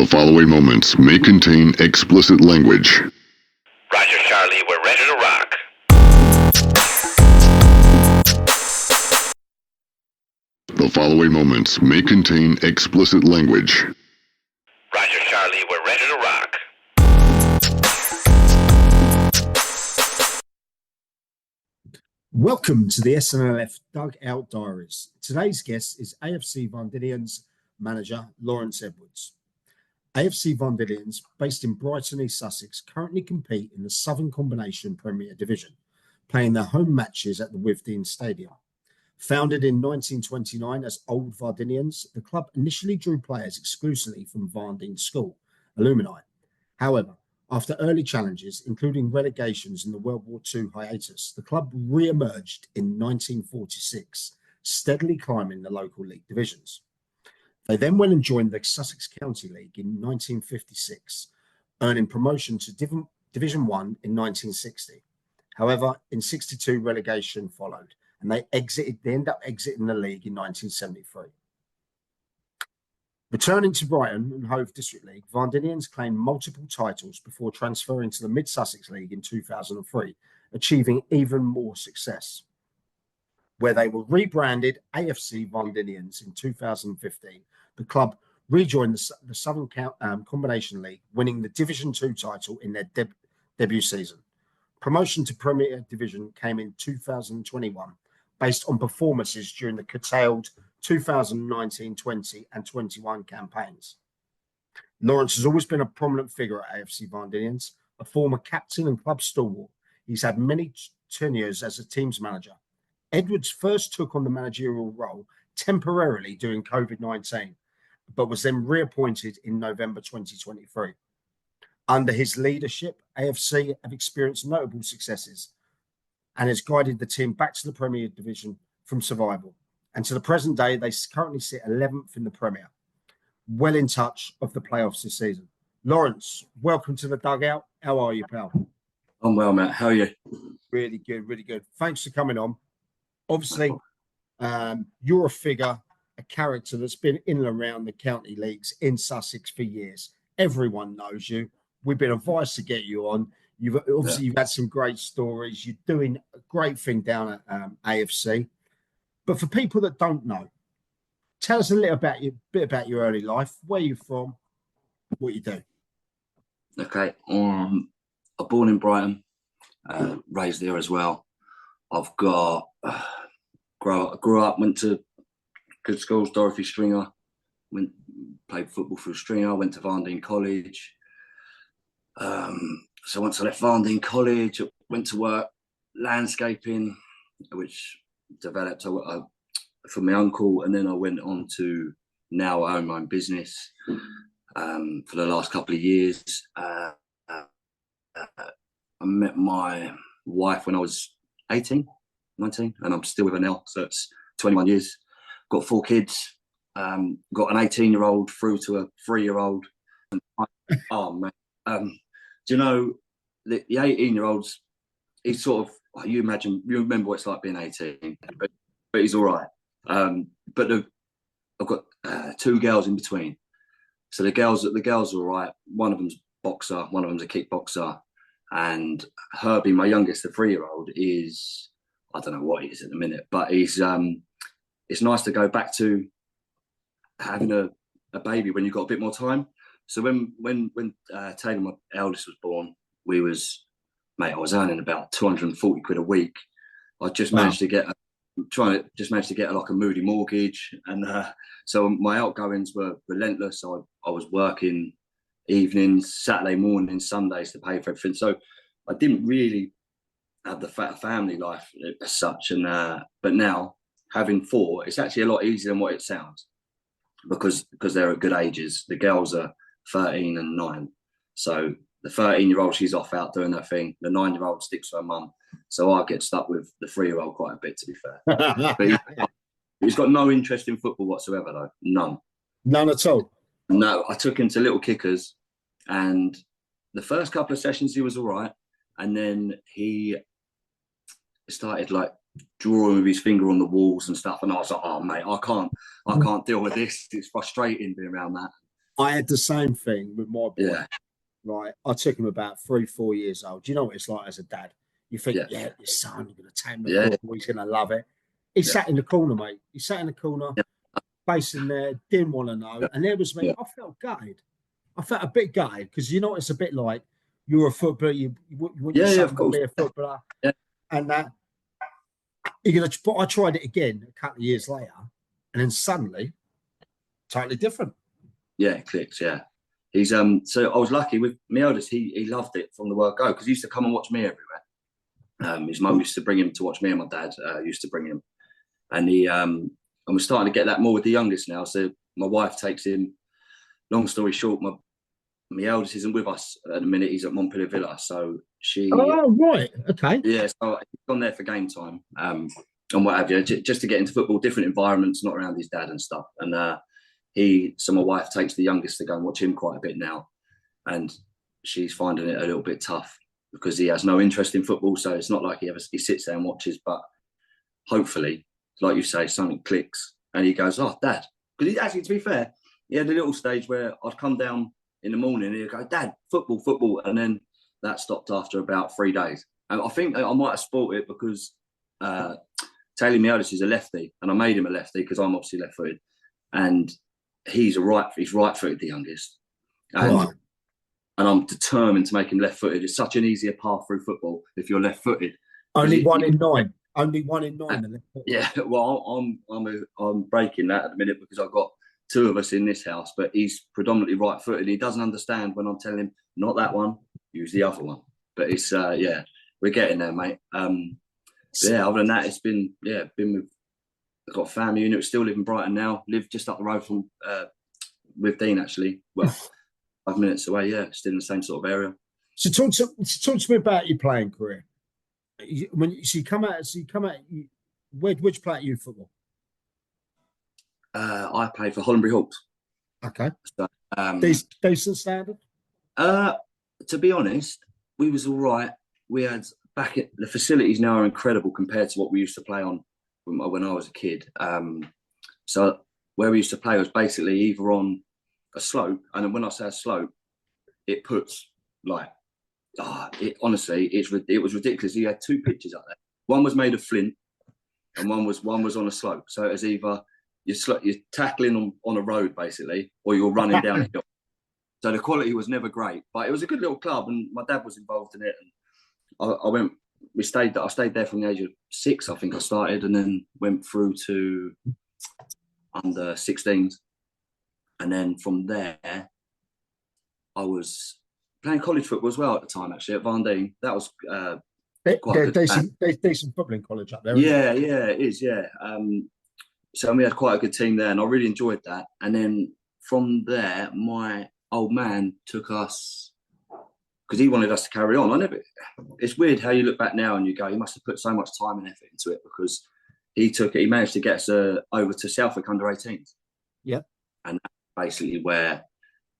The following moments may contain explicit language. Roger, Charlie, we're ready to rock. The following moments may contain explicit language. Roger, Charlie, we're ready to rock. Welcome to the SNLF Dugout Diaries. Today's guest is AFC Varndeians manager Lawrence Edwards. AFC Varndeians, based in Brighton, East Sussex, currently compete in the Southern Combination Premier Division, playing their home matches at the Withdean Stadium. Founded in 1929 as Old Varndeanians, the club initially drew players exclusively from Varndean School alumni. However, after early challenges, including relegations in the World War II hiatus, the club re-emerged in 1946, steadily climbing the local league divisions. They then went and joined the Sussex County League in 1956, earning promotion to Division 1 in 1960. However, in 62, relegation followed, and they ended up exiting the league in 1973. Returning to Brighton and Hove District League, Varndeanians claimed multiple titles before transferring to the Mid-Sussex League in 2003, achieving even more success, where they were rebranded AFC Varndeians in 2015. The club rejoined the Southern Combination League, winning the Division 2 title in their debut season. Promotion to Premier Division came in 2021, based on performances during the curtailed 2019-20 and 21 campaigns. Lawrence has always been a prominent figure at AFC Varndeians, a former captain and club stalwart. He's had many tenures as a team's manager. Edwards first took on the managerial role temporarily during COVID-19, but was then reappointed in November 2023. Under his leadership, AFC have experienced notable successes and has guided the team back to the Premier Division from survival. And to the present day, they currently sit 11th in the Premier, well in touch of the playoffs this season. Lawrence, welcome to the Dugout. How are you, pal? I'm well, Matt. How are you? Really good, really good. Thanks for coming on. Obviously, you're a figure, a character that's been in and around the county leagues in Sussex for years. Everyone knows you. We've been advised to get you on. You've had some great stories. You're doing a great thing down at AFC. But for people that don't know, tell us a bit about your early life, where you're from, what you do. Okay. I'm born in Brighton, raised there as well. I've got grew up, went to good schools, Dorothy Stringer, played football through Stringer, went to Varndean College. So once I left Varndean College, I went to work landscaping, which developed for my uncle, and then I went on to now I own my own business for the last couple of years. I met my wife when I was 18, 19, and I'm still with her now, so it's 21 years. Got 4 kids, got an 18-year-old through to a 3-year-old. Oh, man. Do you know, the 18-year-olds, he's sort of, you remember what it's like being 18, but he's all right. But I've got 2 girls in between. So the girls are all right. One of them's boxer, one of them's a kickboxer. And Herbie, my youngest, the 3-year-old, is, I don't know what he is at the minute, but he's it's nice to go back to having a baby when you've got a bit more time. So when Taylor, my eldest, was born, I was earning about 240 quid a week. I just managed to get like a moody mortgage, and so my outgoings were relentless. I was working evenings, Saturday mornings, Sundays to pay for everything. So I didn't really have the family life as such. And but now having 4, it's actually a lot easier than what it sounds, because they're at good ages. The girls are 13 and 9. So the 13-year-old, she's off out doing her thing. The 9-year-old sticks to her mum. So I get stuck with the 3-year-old quite a bit, to be fair. But he's got no interest in football whatsoever, though. None. None at all? No, I took him to Little Kickers, and the first couple of sessions he was all right. And then he started like drawing with his finger on the walls and stuff. And I was like, oh, mate, I can't deal with this. It's frustrating being around that. I had the same thing with my boy. Yeah, Right. I took him about 3, 4 years old. Do you know what it's like as a dad? You think, yeah, yeah, your son, you're going to take him to yeah, football. He's going to love it. He yeah, sat in the corner, mate. He sat in the corner, yeah, facing there, didn't want to know. yeah, And there was me. yeah, I felt gutted. I felt a bit gutted because, you know, it's a bit like you're a footballer. You want your yeah, son of to course. be a footballer. Yeah, And that, but I tried it again a couple of years later. And then suddenly, totally different. yeah, it clicks. Yeah, he's So I was lucky with my eldest. He loved it from the word go because he used to come and watch me everywhere. His mum used to bring him to watch me, and my dad used to bring him. And and we're starting to get that more with the youngest now. So my wife takes him. Long story short, my eldest isn't with us at the minute. He's at Montpellier Villa, so Oh, right. Okay. yeah, so he's gone there for game time, and what have you, just to get into football, different environments, not around his dad and stuff. And so my wife takes the youngest to go and watch him quite a bit now, and she's finding it a little bit tough because he has no interest in football. So it's not like he sits there and watches, but hopefully, like you say, something clicks and he goes, "Oh, Dad," because he actually, to be fair, he had a little stage where I'd come down in the morning and he'd go, "Dad, football, football," and then that stopped after about 3 days. And I think I might have spoilt it because Taylor, my eldest, is a lefty, and I made him a lefty because I'm obviously left-footed, and he's right-footed, the youngest, and Right. and I'm determined to make him left-footed. It's such an easier path through football if you're left-footed. Only 1 in 9. Only 1 in 9. Yeah, well, I'm breaking that at the minute because I've got 2 of us in this house, but he's predominantly right-footed. He doesn't understand when I'm telling him not that one, use the other one. But it's yeah, we're getting there, mate. Yeah, other than that, it's been with. I've got a family unit. Still live in Brighton now. Live just up the road from with Dean, actually. Well, 5 minutes away. Yeah, still in the same sort of area. So talk to me about your playing career. You come out. Which play at youth football? I played for Hollandbury Hawks. Okay. So, decent standard. To be honest, we was all right. We had the facilities now are incredible compared to what we used to play on when I was a kid. So where we used to play was basically either on a slope, and when I say a slope, it puts like, it was ridiculous. You had 2 pitches up there. One was made of flint, and one was on a slope. So it was either you're tackling on a road basically, or you're running down a hill. So the quality was never great, but it was a good little club, and my dad was involved in it. And I stayed there from the age of 6, I think I started, and then went through to under 16s. And then from there, I was playing college football as well at the time, actually, at Varndeians. That was quite decent football in college up there. Yeah, it is, yeah. So we had quite a good team there, and I really enjoyed that. And then from there, my old man took us, because he wanted us to carry on. It's weird how you look back now and you go, he must have put so much time and effort into it, because he managed to get us over to Southwick under 18s. Yeah. And that's basically where,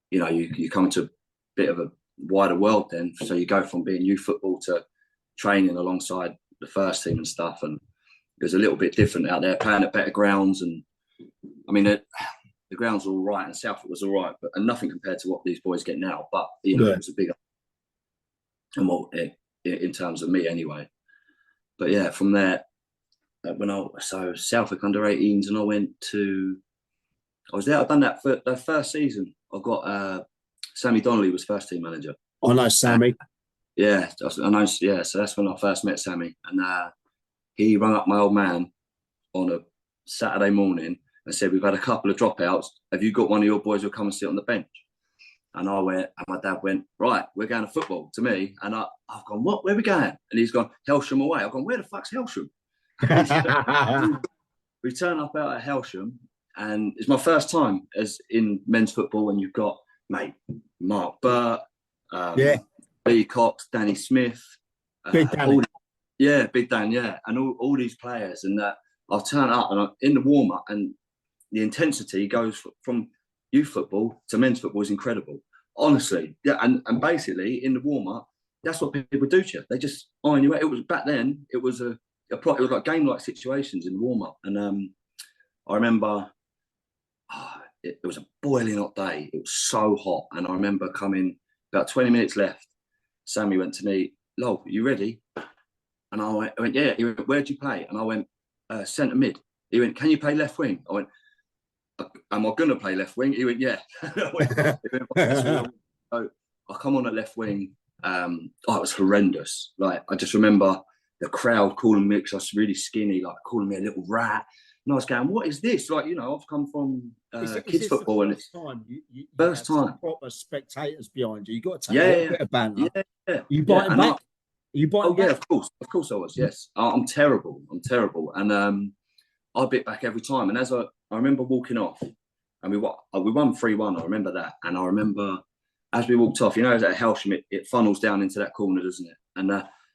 you come into a bit of a wider world then. So you go from being youth football to training alongside the first team and stuff. And it was a little bit different out there, playing at better grounds. And I mean, the grounds were all right and Southwick was all right, and nothing compared to what these boys get now. But, it was a bigger, and in terms of me anyway. But yeah, from there, Southwick under 18s, and I was there. I've done that for the first season. I got Sammy Donnelly was first team manager. I know Sammy. Yeah, I know. Yeah, so that's when I first met Sammy, and he rang up my old man on a Saturday morning and said, "We've had a couple of dropouts. Have you got one of your boys who'll come and sit on the bench?" And I went, and my dad went, "Right, we're going to football," to me. And I've gone, "What? Where are we going?" And he's gone, "Helsham away." I've gone, "Where the fuck's Helsham?" We turn up out at Helsham, and it's my first time as in men's football, and you've got, mate, Mark Burt, B. Cox, Danny Smith. Big Danny. Big Dan, yeah. And all these players. And I've turned up, and I'm in the warm-up, and the intensity goes from youth football to men's football is incredible. Honestly. Yeah, and basically, in the warm-up, that's what people do to you. They just iron you out. It was back then, it was it was like game-like situations in the warm-up. And I remember it was a boiling hot day. It was so hot. And I remember coming about 20 minutes left. Sammy went to me, Lol, you ready? And I went, yeah. He went, where'd you play? And I went, centre mid. He went, can you play left wing? I went, am I going to play left wing? He went, yeah. So I come on at left wing. It was horrendous. Like, I just remember the crowd calling me, because I was really skinny, like calling me a little rat. And I was going, what is this? Like, I've come from kids football. And it's first time. Proper spectators behind you. You got to take a bit of banter. Yeah. You biting back? You biting back? Yeah, of course I was. Yes, I'm terrible. And I bit back every time. And as I remember walking off, and we won 3-1. I remember that. And I remember as we walked off, as at Helsham, it funnels down into that corner, doesn't it? And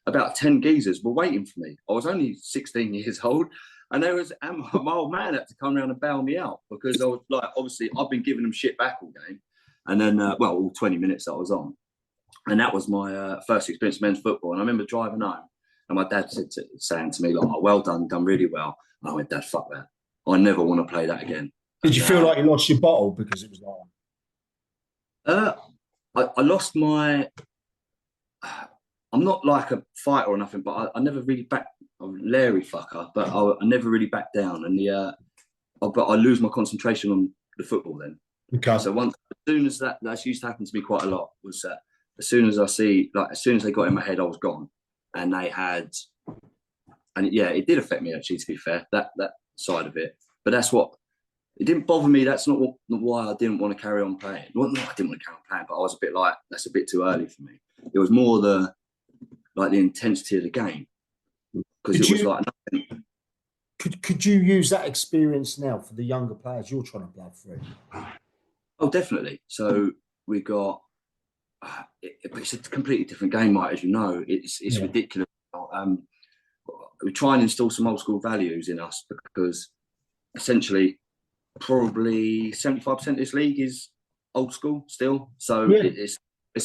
about 10 geezers were waiting for me. I was only 16 years old. And my old man had to come around and bail me out, because I was like, obviously, I've been giving them shit back all game. And then, all 20 minutes that I was on. And that was my first experience of men's football. And I remember driving home, and my dad saying to me, like, oh, well done, done really well. And I went, Dad, fuck that. I never want to play that again. Did you feel like you lost your bottle because it was like? I lost my... I'm not like a fighter or nothing, but I never really I'm a Larry fucker, but I never really backed down. And but I lose my concentration on the football then. Okay. So as soon as that used to happen to me quite a lot, was that as soon as they got in my head, I was gone. And it did affect me, actually, to be fair, that side of it. But it didn't bother me. That's not why I didn't want to carry on playing. Well, no, I didn't want to carry on playing, but I was a bit like, that's a bit too early for me. It was more the intensity of the game, because it was like nothing. Could you use that experience now for the younger players you're trying to blood through? Oh, definitely. So we got it's a completely different game, Mike, as you know. It's ridiculous. We try and instill some old school values in us, because essentially probably 75% of this league is old school still. So it's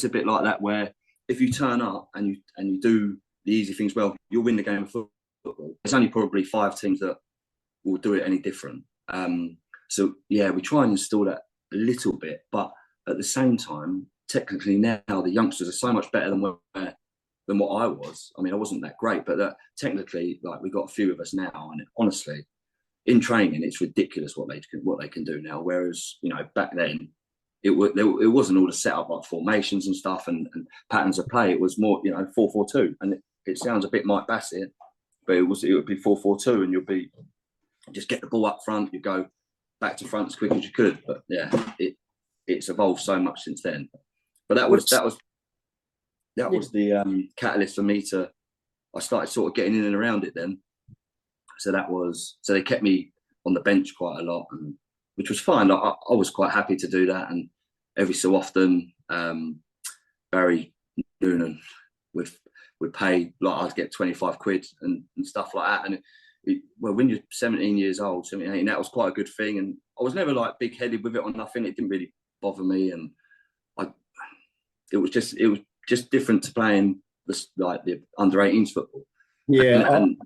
a bit like that, where if you turn up and you do the easy things well, you'll win the game of football. There's only probably 5 teams that will do it any different. So we try and install that a little bit, but at the same time, technically now the youngsters are so much better than what I was. I mean, I wasn't that great, but technically, like, we've got a few of us now, and honestly, in training, it's ridiculous what they can do now. Whereas back then, it wasn't all the set up like formations and stuff and patterns of play. It was more 4-4-2, and it sounds a bit Mike Bassett, but it would be 4-4-2, and you'll be just get the ball up front, you go back to front as quick as you could. But it's evolved so much since then. But that was the catalyst for me I started sort of getting in and around it then. So they kept me on the bench quite a lot, which was fine. I was quite happy to do that. And every so often, Barry Noonan would pay, like, I'd get 25 quid and stuff like that. And when you're 17 years old, 17, 18, that was quite a good thing. And I was never like big headed with it or nothing. It didn't really bother me. And it was just different to playing the under 18s football. Yeah. And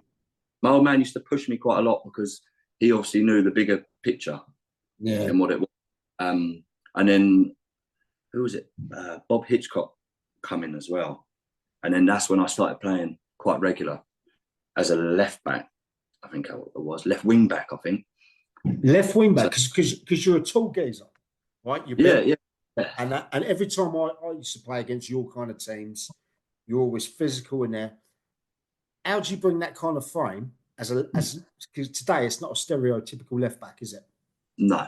my old man used to push me quite a lot, because he obviously knew the bigger picture and what it was. And then, who was it? Bob Hitchcock come in as well. And then that's when I started playing quite regular as a left back. I think it was left wing back, I think. Left wing back, because you're a tall geezer, right? Yeah. And every time I used to play against your kind of teams, you're always physical in there. How do you bring that kind of frame because today it's not a stereotypical left back, is it? No.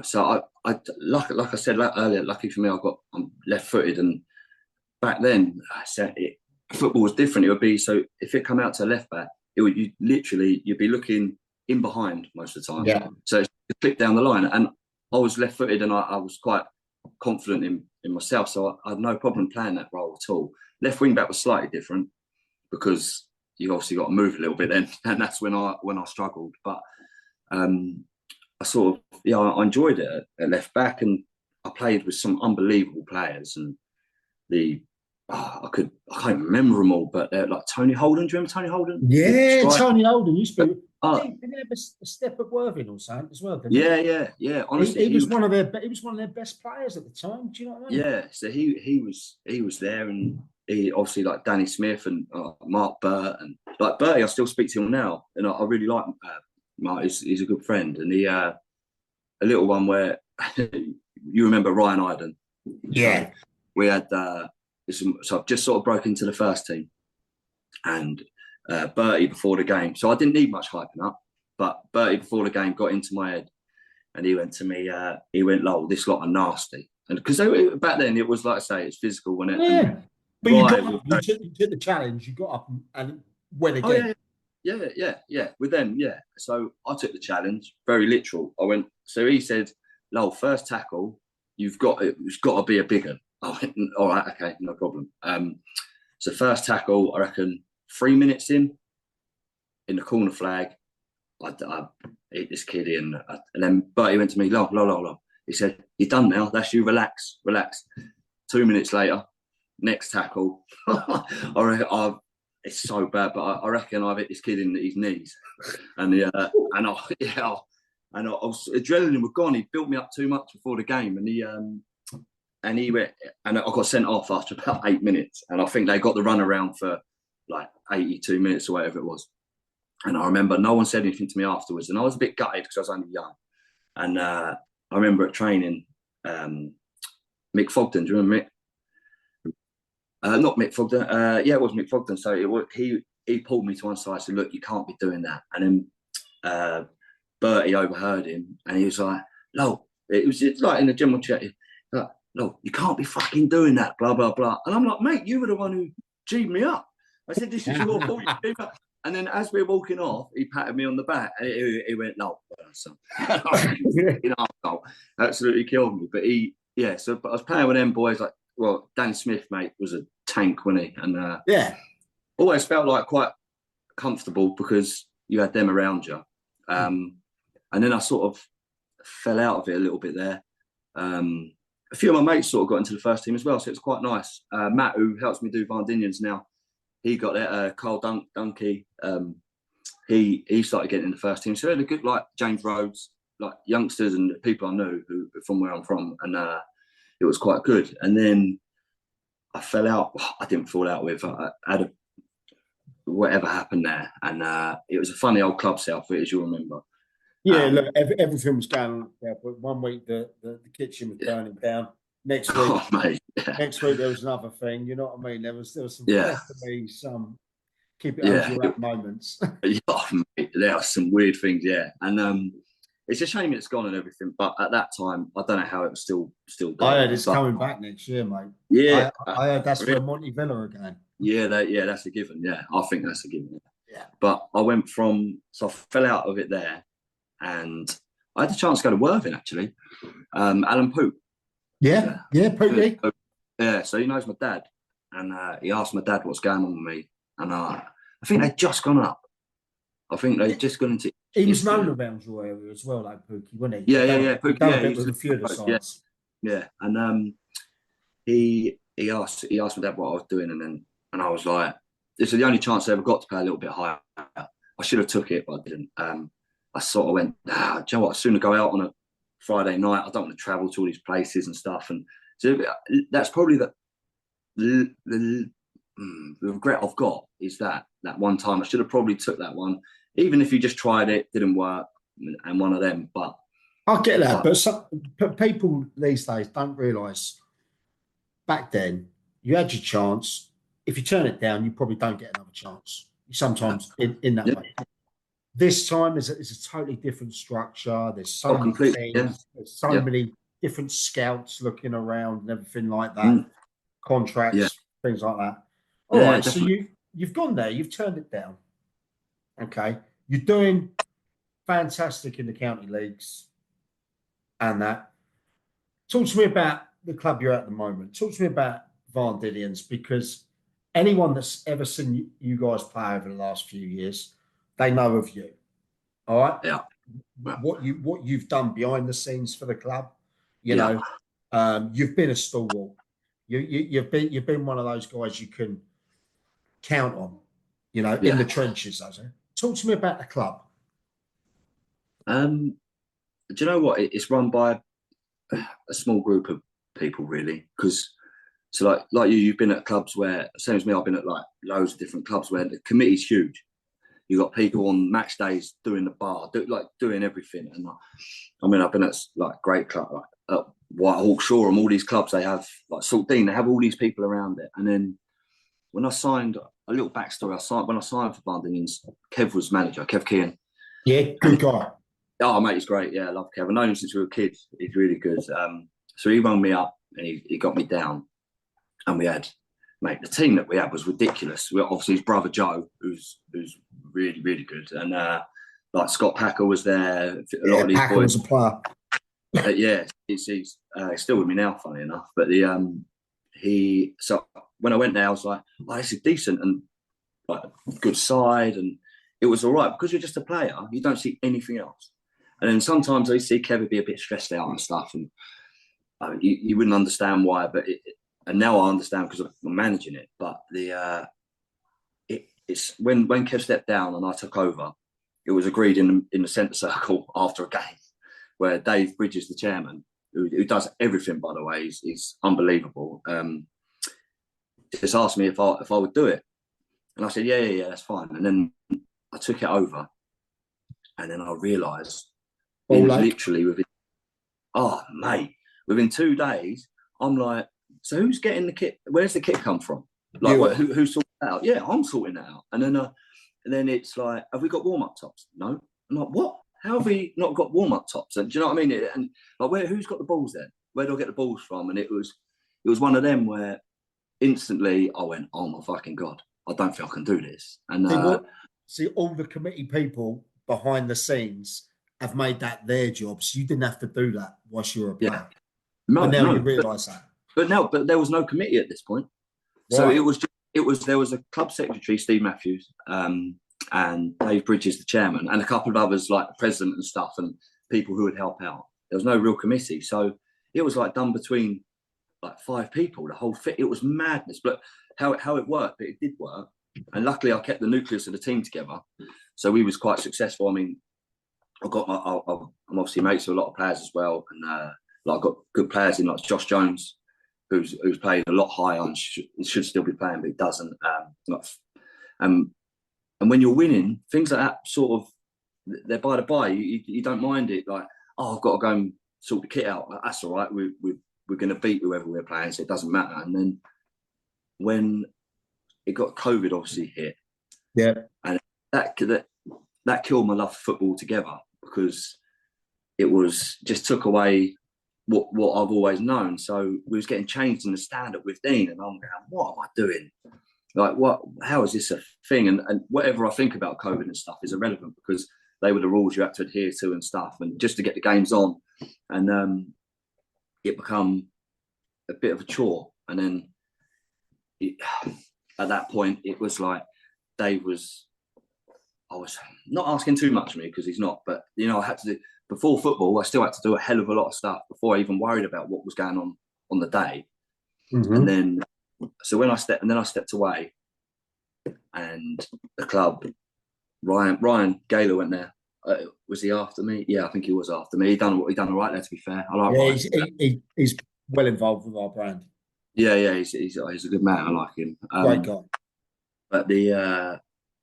So I like I said earlier, lucky for me, I'm left footed, and back then football was different. It would be, so if it come out to left back, you'd be looking in behind most of the time. Yeah. So it's click down the line, and I was left footed, and I was quite confident in myself, so I had no problem playing that role at all. Left wing back was slightly different, because you obviously got to move a little bit then, and that's when I struggled. But I sort of I enjoyed it at left back, and I played with some unbelievable players, and I can't remember them all, but they're like Tony Holden. Do you remember Tony Holden? Yeah, Tony Holden used to be. Oh, Didn't he have a step at Worthing or something as well? Didn't yeah. he? Honestly, He was one of their best players at the time. Do you know what I mean? yeah. So he was there, and he obviously like Danny Smith and Mark Burt, and like Bertie, I still speak to him now, and I really like Mark. He's a good friend, and he a little one where you remember Ryan Iden. Yeah. So we had so I've just sort of broke into the first team, and Bertie before the game. So I didn't need much hyping up, but Bertie before the game got into my head, and he went to me. He went, "Lol, this lot are nasty," and because back then it was like I say, it's physical when it. Yeah. But Right, you took the challenge. You got up and went oh again. yeah. With them, yeah. So I took the challenge, very literal. I went. So he said, "Lol, first tackle, it's got to be a big one." I went, "All right, okay, no problem." So first tackle, I reckon 3 minutes in the corner flag, I hit this kid in, and then Bertie went to me, "Lol." He said, "You're done now. That's you. Relax." 2 minutes later, next tackle, it's so bad, but I reckon I've hit this kid in his knees, and and was adrenaline was gone. He built me up too much before the game, and he went, and I got sent off after about 8 minutes, and I think they got the run around for like 82 minutes or whatever it was. And I remember no one said anything to me afterwards, and I was a bit gutted because I was only young. And I remember at training, Mick Fogden. Do you remember Mick? Not Mick Fogden. Yeah, it was Mick Fogden. So he pulled me to one side and said, "Look, you can't be doing that." And then Bertie overheard him, and he was like, "No," it was like in the general chat. Like, "No, you can't be fucking doing that." Blah blah blah. And I'm like, "Mate, you were the one who G'd me up." I said, "This is your fault." And then as we were walking off, he patted me on the back, and he went, "No, son." Absolutely killed me. But but I was playing with them boys like, well, Danny Smith, mate, was a tank, wasn't he? And always felt like quite comfortable because you had them around you. And then I sort of fell out of it a little bit there. A few of my mates sort of got into the first team as well, so it's quite nice. Matt, who helps me do Varndeanians now, he got it. Carl Dunkey, he started getting in the first team. So they had a good, like James Rhodes, like youngsters and people I knew who from where I'm from, and it was quite good. And then I fell out. I didn't fall out with. I had whatever happened there, and it was a funny old club south, as you'll remember. Yeah, look, everything was going on there. But 1 week the kitchen was burning down. Next week, next week there was another thing. You know what I mean? There was some definitely some keep it under wrap moments. Mate, there are some weird things, and it's a shame it's gone and everything. But at that time, I don't know how it was still going. I heard it's coming back next year, mate. Yeah, I heard that's for Monty Villa again. Yeah, that's a given. Yeah, I think that's a given. Yeah. But I went so I fell out of it there, and I had the chance to go to Worthing actually. Alan Poop. Yeah, Pooty. Yeah, so he knows my dad, and he asked my dad what's going on with me, and I think they'd just gone up. I think they'd just gone into. He was known around your area as well, like Pookie, wasn't he? Yeah. Pookie, he was a few of the sides. Yeah, and he asked my dad what I was doing, and I was like, this is the only chance I ever got to play a little bit higher. I should have took it, but I didn't. I sort of went, do you know what? I'd sooner go out on a Friday night. I don't want to travel to all these places and stuff. And so that's probably the regret I've got is that one time. I should have probably took that one, even if you just tried it, didn't work, and one of them. But I get that, but people these days don't realise. Back then, you had your chance. If you turn it down, you probably don't get another chance. Sometimes in that way. This time is a totally different structure. There's so many things. Yeah. There's so many different scouts looking around and everything like that. Contracts, things like that. All right, definitely. So you've gone there. You've turned it down. Okay, you're doing fantastic in the county leagues and that. Talk to me about the club you're at the moment. Talk to me about Varndeanians, because anyone that's ever seen you guys play over the last few years, they know of you. All right. Yeah. What you've done behind the scenes for the club, you know, you've been a stalwart. You've been one of those guys you can count on, you know, in the trenches. Talk to me about the club. Do you know what? It's run by a small group of people, really. Because so like you've been at clubs where, same as me, I've been at like loads of different clubs where the committee's huge. You got people on match days doing the bar, doing everything. And I mean, I've been at like great club, like at White Hawk Shore, and all these clubs. They have like Salt Dean. They have all these people around it. And then when I signed, a little backstory. When I signed for Varndeanians, Kev was manager. Kev Kean. Yeah, good guy. Oh, mate, he's great. Yeah, I love Kev. I've known him since we were kids. He's really good. So he rung me up and he got me down. And we had, mate, the team that we had was ridiculous. We obviously his brother Joe, who's really, really good. And like Scott Packer was there. A lot of these Packer boys. was a player. Yeah, he's still with me now, funny enough. But so when I went there, I was like, oh, this is decent and like good side. And it was all right because you're just a player. You don't see anything else. And then sometimes I see Kevin be a bit stressed out and stuff, and you wouldn't understand why. But and now I understand because I'm managing it. But it's when Kev stepped down and I took over, it was agreed in the centre circle after a game where Dave Bridges, the chairman, who does everything, by the way, he's unbelievable. Just asked me if I would do it, and I said, yeah, that's fine. And then I took it over, and then I realised literally within 2 days, I'm like, so who's getting the kit? Where's the kit come from? Like, who sorted that out? Yeah, I'm sorting that out. And then it's like, have we got warm-up tops? No. I'm like, what? How have we not got warm-up tops? And do you know what I mean? And like, who's got the balls then? Where do I get the balls from? And it was one of them where instantly I went, oh my fucking God, I don't think I can do this. And see, all the committee people behind the scenes have made that their job, so you didn't have to do that whilst you were a player. Yeah. But now you realise that. But there was no committee at this point. Right. So there was a club secretary, Steve Matthews, and Dave Bridges, the chairman, and a couple of others like the president and stuff, and people who would help out. There was no real committee, so it was like done between like 5 people. The whole fit, it was madness. But how it worked, it did work, and luckily I kept the nucleus of the team together, so we was quite successful. I mean, I'm obviously mates with a lot of players as well, and like I've got good players in like Josh Jones, who's played a lot higher and should still be playing, but he doesn't. And when you're winning, things like that sort of, they're by the by. You don't mind it. Like, oh, I've got to go and sort the kit out. That's all right. We're going to beat whoever we're playing, so it doesn't matter. And then when it got COVID, obviously hit. Yeah. And that killed my love for football together, because it was just took away what I've always known. So we was getting changed in the stand-up with Dean, and I'm going, what am I doing? Like, how is this a thing? And whatever I think about COVID and stuff is irrelevant, because they were the rules you had to adhere to and stuff, and just to get the games on. And it become a bit of a chore. And then at that point, it was like I was not asking too much of me, because he's not, but I had to do, before football, I still had to do a hell of a lot of stuff before I even worried about what was going on the day. Mm-hmm. And then, so when I stepped away, and the club, Ryan Gaylor went there. Was he after me? Yeah, I think he was after me. He done all right there, to be fair. I like Ryan. He's well involved with our brand. Yeah, he's a good man. I like him. Great guy. But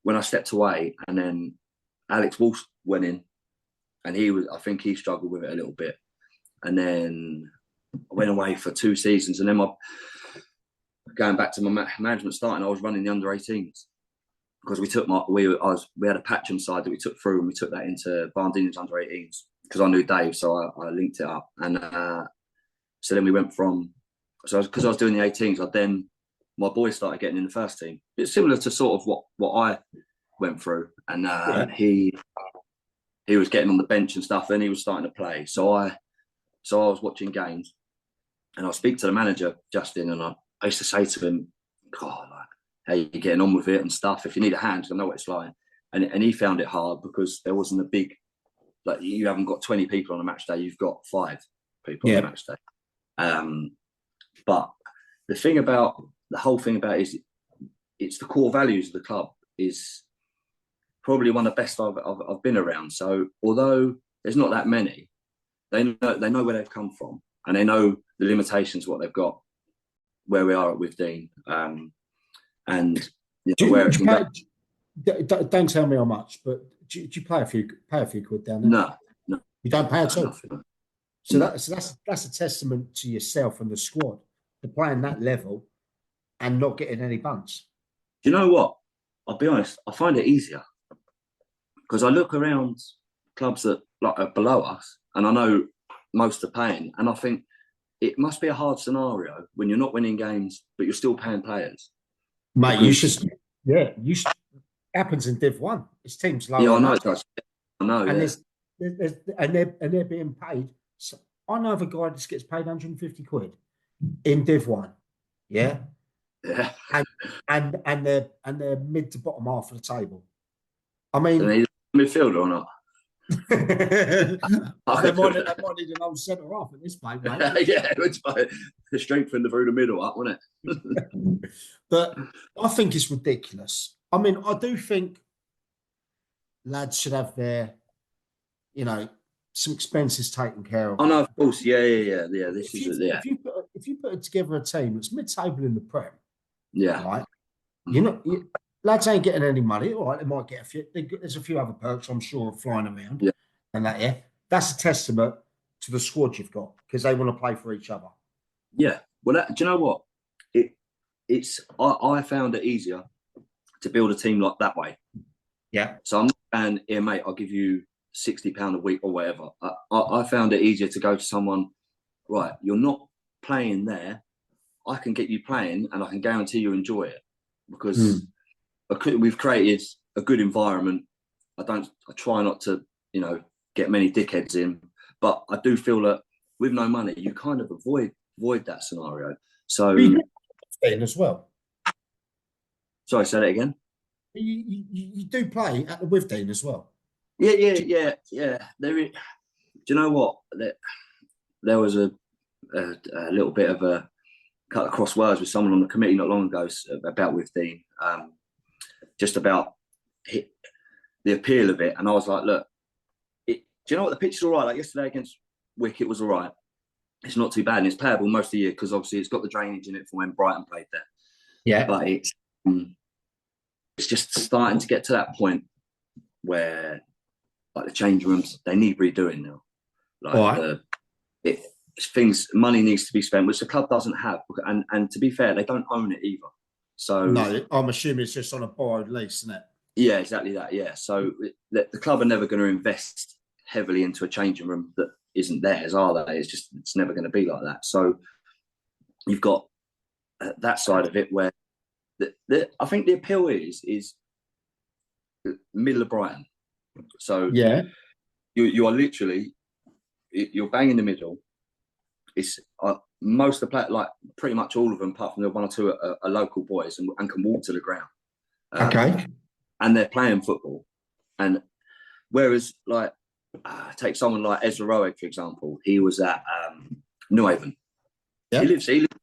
when I stepped away, and then Alex Walsh went in, and I think he struggled with it a little bit. And then I went away for 2 seasons, and then going back to my management starting, I was running the under-18s, because we had a Patcham side that we took through, and we took that into Varndeians under-18s, because I knew Dave, so I linked it up. And so then we went because I was doing the 18s, then my boys started getting in the first team. It's similar to sort of what I went through, and he was getting on the bench and stuff, and he was starting to play. So I was watching games, and I'll speak to the manager, Justin, and I used to say to him, God, like, how you getting on with it and stuff? If you need a hand, I know what it's like. And he found it hard, because there wasn't a big, like, you haven't got 20 people on a match day, you've got 5 people on a match day. But the whole thing about it is, it's the core values of the club is probably one of the best I've been around. So although there's not that many. They know where they've come from, and they know the limitations, what they've got, where we are with Dean, and where it can go. Don't tell me how much, but do you pay a few quid down there? No, you don't pay at all. Nothing. So that's a testament to yourself and the squad to playing that level and not getting any bunts. Do you know what? I'll be honest. I find it easier because I look around clubs that are below us, and I know most are paying, and I think it must be a hard scenario when you're not winning games, but you're still paying players. Mate, you should. Happens in Div 1. It's teams lower. Yeah, I know it does. I know. And they're being paid. So I know of a guy that gets paid 150 quid in Div 1. Yeah. Yeah. And they're mid to bottom half of the table. I mean, are midfielder or not? they might need an old centre half at this point, mate. Yeah, it's fine. Strengthen through the middle up, wouldn't it? But I think it's ridiculous. I mean, I do think lads should have their, some expenses taken care of. Oh no, of course, yeah. If you put together a team that's mid-table in the Prem, yeah, right. Lads ain't getting any money. All right, they might get a few. There's a few other perks, I'm sure, flying around. Yeah, and that. Yeah, that's a testament to the squad you've got because they want to play for each other. Yeah. Well, do you know what? I found it easier to build a team like that way. Yeah. So I'm not saying, here, mate, I'll give you £60 a week or whatever. I found it easier to go to someone, right, you're not playing there. I can get you playing and I can guarantee you enjoy it because we've created a good environment. I try not to, get many dickheads in, but I do feel that with no money, you kind of avoid that scenario. So as well. Sorry, say that again. You do play at the Withdean as well. Yeah. Do you know what? There was a little bit of a cut across words with someone on the committee not long ago about Withdean, just about the appeal of it, and I was like, look, do you know what? The pitch is all right. Like yesterday against Wick, it was all right. It's not too bad, and it's playable most of the year because obviously it's got the drainage in it from when Brighton played there. Yeah, but it's just starting to get to that point where, like, the change rooms, they need redoing now. Like money needs to be spent, which the club doesn't have, and to be fair, they don't own it either. So no, I'm assuming it's just on a borrowed lease, isn't it? Yeah, exactly that. Yeah, so the club are never going to invest heavily into a changing room that isn't theirs, are they? It's never going to be like that. So you've got that side of it where I think the appeal is middle of Brighton. So yeah, you are literally you're bang in the middle. It's most of the players, like pretty much all of them, apart from the one or two, are local boys and can walk to the ground. Okay, and they're playing football. And whereas, like, take someone like Ezra Roeg, for example. He was at New Haven. Yep.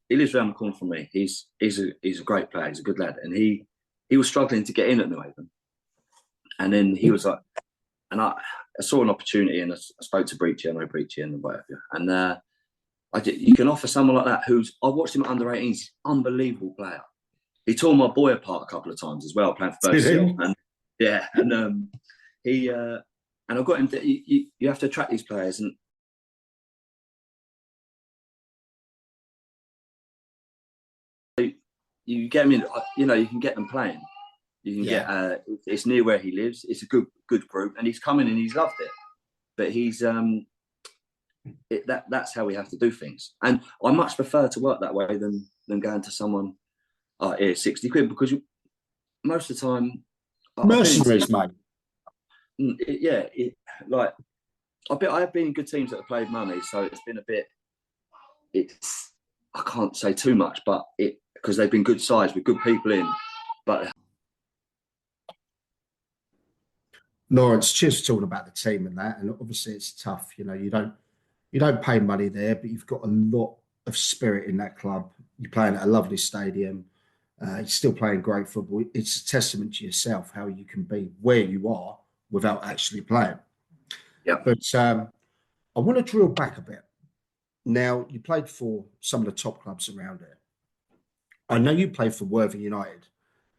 He lives around the corner from me. He's a great player. He's a good lad, and he was struggling to get in at New Haven. And then he was like, and I saw an opportunity, and I spoke to Breachy, I know Breachy and whatever. And you can offer someone like that I watched him at under 18s, unbelievable player. He tore my boy apart a couple of times as well, playing for Bursley. And yeah, and and I've got him. You have to attract these players, and you get them in. You can get them playing. You can get. It's near where he lives. It's a good group, and he's come in and he's loved it. But he's that's how we have to do things. And I much prefer to work that way than going to someone. Here's 60 quid, because most of the time, mercenaries, mate. Like I have been in good teams that have played money, so it's been a bit. I can't say too much, but because they've been good sides with good people in. But Lawrence, cheers for talking about the team and that. And obviously, it's tough. You don't pay money there, but you've got a lot of spirit in that club. You're playing at a lovely stadium. You're still playing great football. It's a testament to yourself how you can be where you are without actually playing. Yeah. But I want to drill back a bit. Now, you played for some of the top clubs around here. I know you played for Worthing United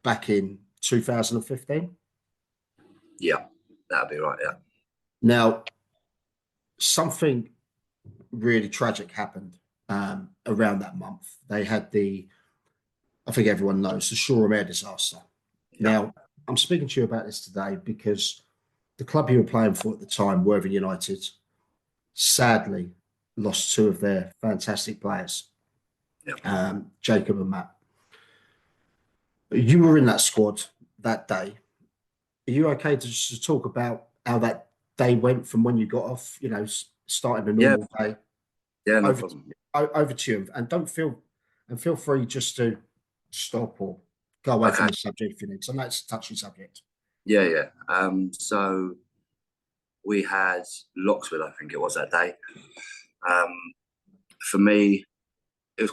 back in 2015. Yeah, that'd be right. Yeah. Now, something really tragic happened around that month. They had I think everyone knows, the Shoreham Air disaster. Yeah. Now, I'm speaking to you about this today because the club you were playing for at the time, Worthing United, sadly lost two of their fantastic players, Jacob and Matt. You were in that squad that day. Are you okay to just talk about how that day went from when you got off, starting a normal day? Yeah, no over, problem. over to you, and feel free just to stop or go away from the subject if you need. So that's a touchy subject. Yeah, yeah. So we had Lockswood, I think it was that day. For me, it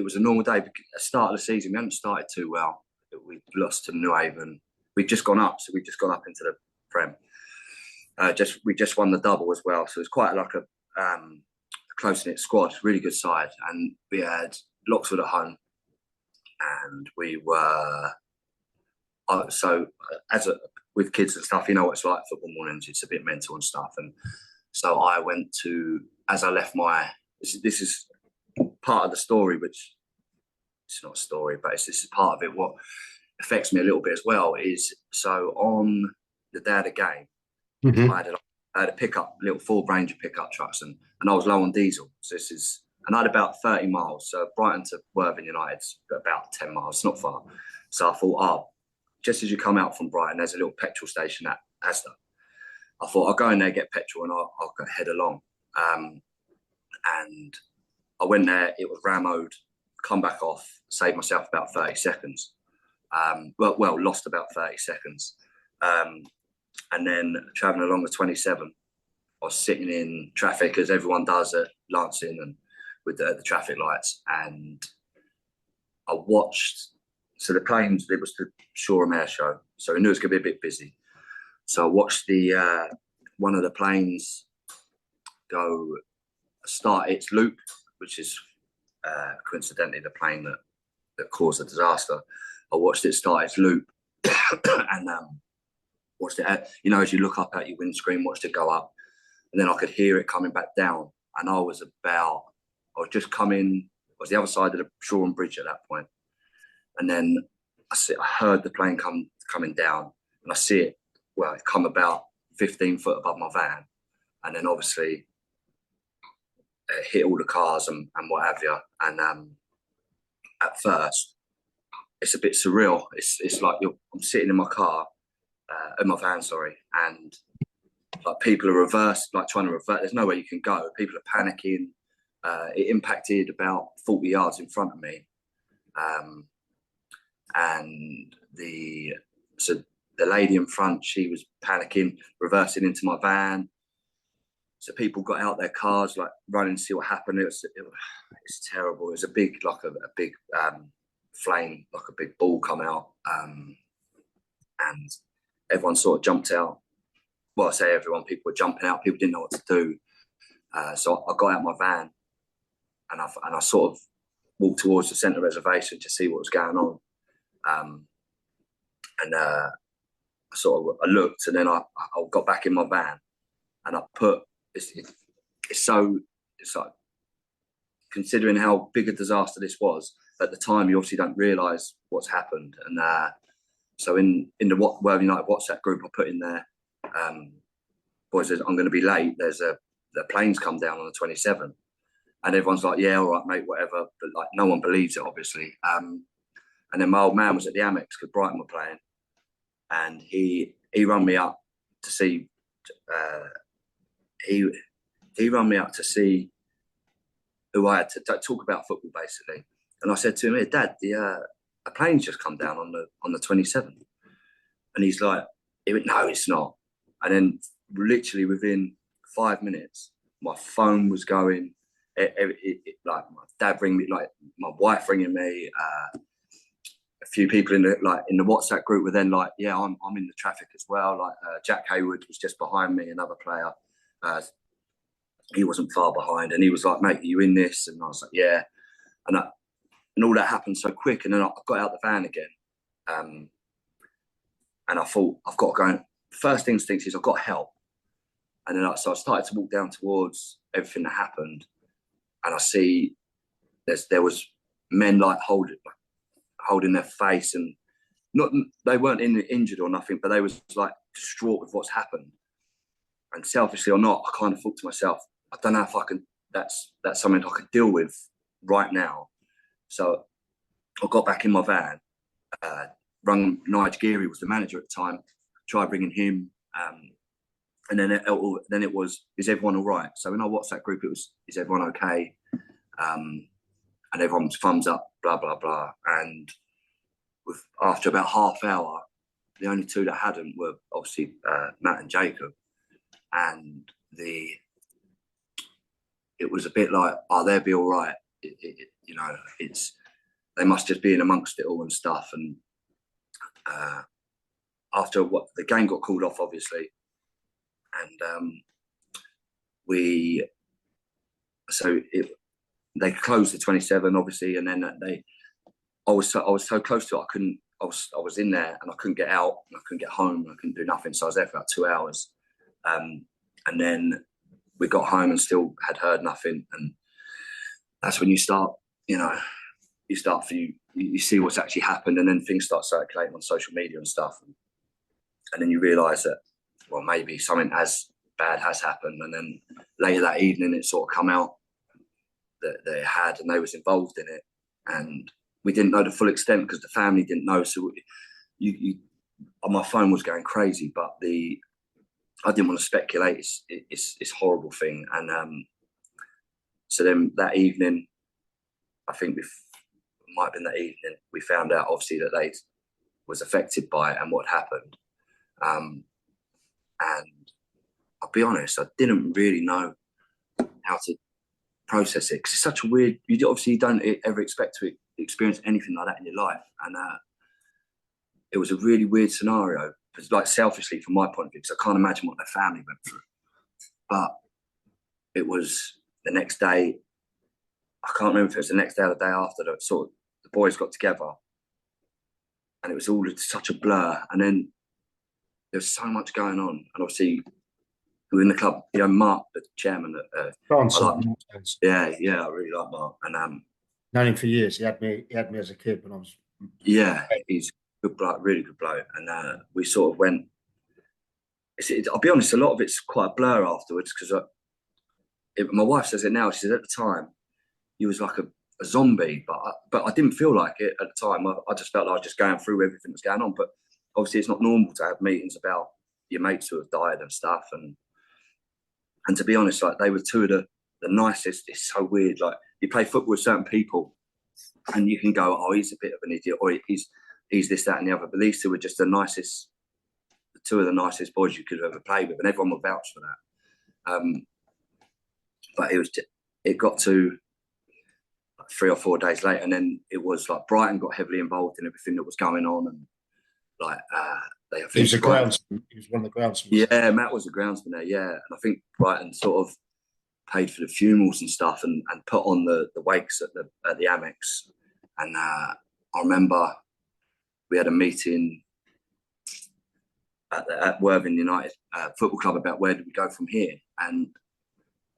was a normal day. At the start of the season, we hadn't started too well. We lost to New Haven. We'd just gone up, so we'd just gone up into the Prem. We just won the double as well, so it's quite like a close-knit squad, really good side. And we had Lockswood at home, and we were with kids and stuff, you know what it's like football mornings. It's a bit mental and stuff. And so I went to, as I left this is part of the story, which it's not a story, but this is part of it. What affects me a little bit as well is, so on the day of the game, I had a pickup, little Ford Ranger pickup trucks, and I was low on diesel. So and I had about 30 miles. So Brighton to Worthing United's about 10 miles, it's not far. So I thought, just as you come out from Brighton, there's a little petrol station at Asda. I thought I'll go in there, get petrol, and I'll head along. And I went there, it was rammed, come back off, saved myself about 30 seconds. Lost about 30 seconds. And then travelling along the 27, I was sitting in traffic, as everyone does at Lancing and with the traffic lights. And I watched, so the planes, it was the Shoreham Air Show, so I knew it was going to be a bit busy. So I watched one of the planes start its loop, which is coincidentally the plane that caused the disaster. I watched it start its loop and watched it, as you look up at your windscreen, watched it go up, and then I could hear it coming back down. And I was the other side of the Shoreham Bridge at that point. And then I heard the plane coming down, and I see it, it come about 15 foot above my van. And then obviously it hit all the cars and what have you. And at first, it's a bit surreal. It's like I'm sitting in my car, in my van, sorry, and like people are reversed, like trying to reverse. There's nowhere you can go. People are panicking. It impacted about 40 yards in front of me. And the lady in front, she was panicking, reversing into my van. So people got out their cars, like running to see what happened. It's terrible. It was a big flame, like a big ball come out, and everyone sort of jumped out. Well, I say everyone, people were jumping out. People didn't know what to do. So I got out my van, and I sort of walked towards the centre reservation to see what was going on. I looked, and then I got back in my van, and I put it's like, considering how big a disaster this was at the time, you obviously don't realise what's happened. And so in the Worthing United WhatsApp group, I put in there, boys, I'm going to be late. The plane's come down on the 27th, and everyone's like, yeah, all right, mate, whatever. But like, no one believes it, obviously. And then my old man was at the Amex because Brighton were playing, and he rang me up to see. He rang me up to see who I had to talk about football, basically. And I said to him, "Hey, Dad, a plane's just come down on the 27th." And he went, "No, it's not." And then literally within 5 minutes, my phone was going. Like my dad ringing me, like my wife ringing me. A few people in the WhatsApp group were then like, "Yeah, I'm in the traffic as well." Like Jack Hayward was just behind me, another player. he wasn't far behind, and he was like, "Mate, are you in this?" And I was like, "Yeah," and all that happened so quick, and then I got out the van again, and I thought, I've got to go. First instinct is I've got help, and then so I started to walk down towards everything that happened, and I see there was men like holding their face, and they weren't injured or nothing, but they was like distraught with what's happened. And selfishly or not, I kind of thought to myself, I don't know if I can. That's something I could deal with right now. So I got back in my van, rung Nigel Geary, was the manager at the time, tried bringing him, and then it was, is everyone all right? So in our WhatsApp group, it was, is everyone okay? And everyone's thumbs up, blah blah blah. And after about half hour, the only two that hadn't were obviously Matt and Jacob, and it was a bit like, oh, they'll be all right. They must just be in amongst it all and stuff. And after the game got called off, obviously, and they closed the 27, obviously, and then I was so close to it, I was in there and I couldn't get out, and I couldn't get home, and I couldn't do nothing. So I was there for about 2 hours, and then we got home and still had heard nothing. And that's when you start, you see what's actually happened, and then things start circulating on social media and stuff, and then you realise that, well, maybe something as bad has happened. And then later that evening, it sort of come out that they had, and they was involved in it, and we didn't know the full extent because the family didn't know. So my phone was going crazy, but I didn't want to speculate. It's a horrible thing. And so then that evening, I think it might have been that evening, we found out obviously that they was affected by it and what happened. And I'll be honest, I didn't really know how to process it, because it's such a weird, you don't ever expect to experience anything like that in your life. And it was a really weird scenario, like selfishly from my point of view, because I can't imagine what their family went through. But it was the next day, I can't remember if it was the next day or the day after, that sort of the boys got together, and it was all such a blur. And then there was so much going on, and obviously we were in the club, Mark, the chairman. Yeah, I really like Mark, and known him for years. He had me as a kid when I was. Yeah, he's a good bloke, really good bloke. And we sort of went. I'll be honest, a lot of it's quite a blur afterwards, because my wife says it now. She says at the time he was like a zombie, but I didn't feel like it at the time. I just felt like I was just going through everything that's going on. But obviously, it's not normal to have meetings about your mates who have died and stuff. And to be honest, like, they were two of the nicest. It's so weird. Like, you play football with certain people, and you can go, oh, he's a bit of an idiot, or he's this, that, and the other. But these two were just two of the nicest boys you could have ever played with, and everyone would vouch for that. But it got to 3 or 4 days later, and then it was like Brighton got heavily involved in everything that was going on, and like he was groundsman. He was one of the groundsmen. Yeah, Matt was a groundsman there. Yeah, and I think Brighton sort of paid for the funerals and stuff, and put on the wakes at the Amex. And I remember we had a meeting at Worthing United Football Club about where do we go from here, and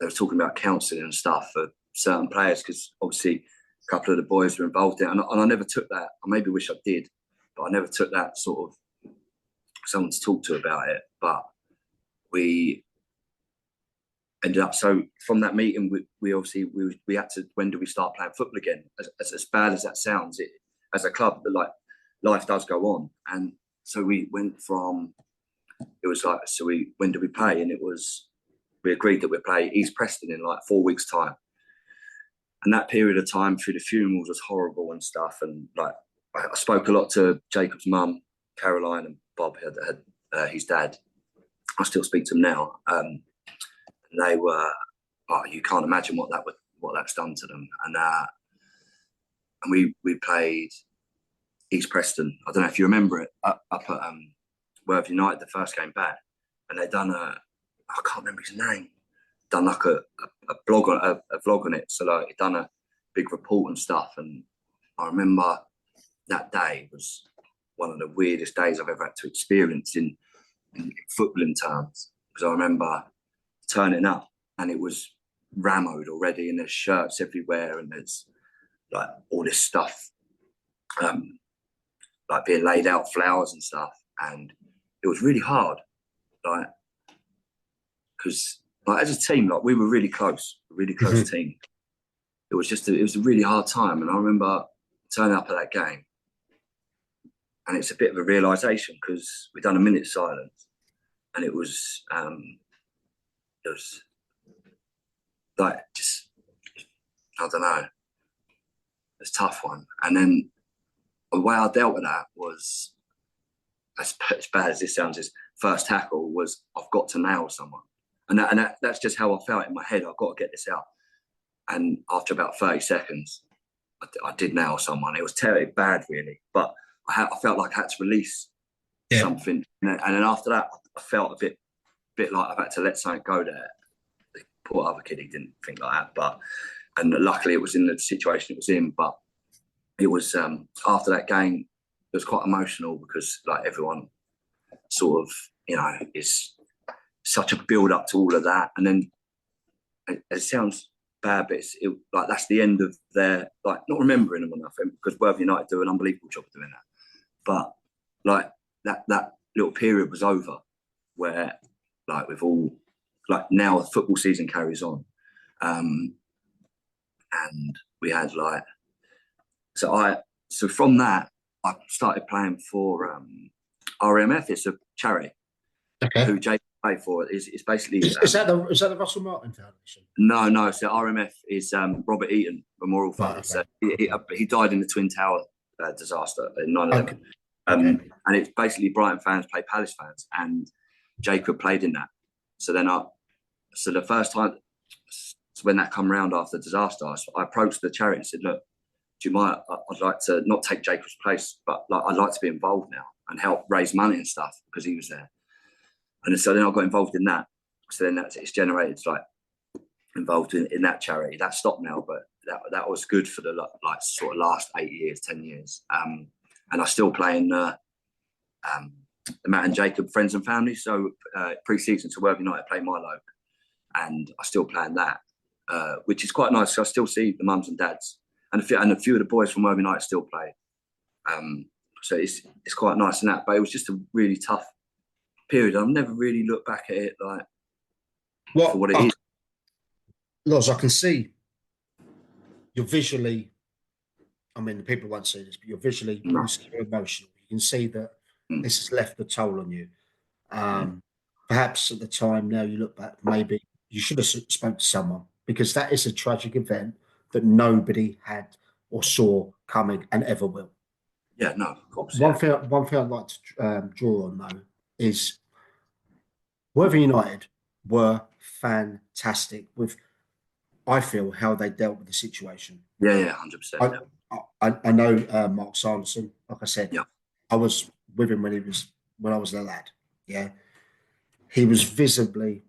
they were talking about counselling and stuff for certain players, because obviously a couple of the boys were involved in it, and I never took that. I maybe wish I did, but I never took that sort of someone to talk to about it. But we ended up, so from that meeting, we obviously we had to, when do we start playing football again? As bad as that sounds, as a club, like, life does go on. And so we went from, it was like, when do we play? And we agreed that we'd play East Preston in like 4 weeks' time. And that period of time through the funerals was horrible and stuff. And like, I spoke a lot to Jacob's mum, Caroline, and Bob, had his dad. I still speak to them now. And they were, you can't imagine what that's done to them. And we played East Preston. I don't know if you remember it, up at Worthing United, the first game back. And they'd done I can't remember his name. done like a blog on a vlog on it. So like he'd done a big report and stuff. And I remember that day was one of the weirdest days I've ever had to experience in footballing terms, because I remember turning up and it was rammed already, and there's shirts everywhere, and there's like all this stuff, like being laid out, flowers and stuff, and it was really hard, like, because like as a team, like we were really close team. It was a really hard time, and I remember turning up at that game, and it's a bit of a realization because we'd done a minute silence, and it was like just, I don't know, it's a tough one. And then the way I dealt with that was, as bad as this sounds, his first tackle was, I've got to nail someone. And that's just how I felt in my head. I've got to get this out. And after about 30 seconds, I did nail someone. It was terribly bad, really. But I felt like I had to release something. And then after that, I felt a bit like I've had to let something go there. The poor other kid, he didn't think like that. And luckily it was in the situation it was in. But it was, after that game, it was quite emotional because like everyone sort of, you know, it's such a build up to all of that. And then it sounds bad, but like that's the end of their, like, not remembering them enough, because Worthing United do an unbelievable job of doing that. But like that little period was over where like we've all, like now the football season carries on. And we had like, so from that, I started playing for RMF. It's a charity who Jake played for. It's basically is that the Russell Martin Foundation? No. So RMF is Robert Eaton Memorial Fund. Right, okay. So he died in the Twin Tower disaster in 9/11. And it's basically Brighton fans play Palace fans, and Jacob played in that. So then so the first time, when that come round after the disaster, I approached the charity and said, look, do you mind? I'd like to not take Jacob's place, but like I'd like to be involved now and help raise money and stuff because he was there. And so then I got involved in that. So then it's generated like involved in that charity. That stopped now, but that was good for the like sort of last 8 years, 10 years. And I still play in the Matt and Jacob Friends and Family. So pre-season to Worthing United, I play my loc, and I still play in that, which is quite nice. So I still see the mums and dads, and a few of the boys from Worthing United still play. So it's quite nice in that. But it was just a really tough period. I've never really looked back at it like for what it is. Loz, I can see you're visually, I mean, the people won't see this, but you're visually emotional. You can see that this has left a toll on you. Perhaps at the time, now you look back, maybe you should have spoken to someone, because that is a tragic event that nobody had or saw coming and ever will. Yeah, no, of course. One thing I'd like to draw on, though, is Worthing United were fantastic with, I feel, how they dealt with the situation. Yeah, 100%. I know Mark Sanderson. Like I said, yeah. I was with him when I was a lad. Yeah, he was visibly,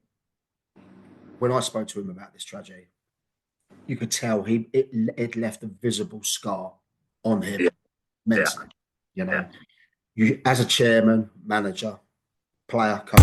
when I spoke to him about this tragedy, you could tell it left a visible scar on him mentally. You know, you as a chairman, manager, player, coach,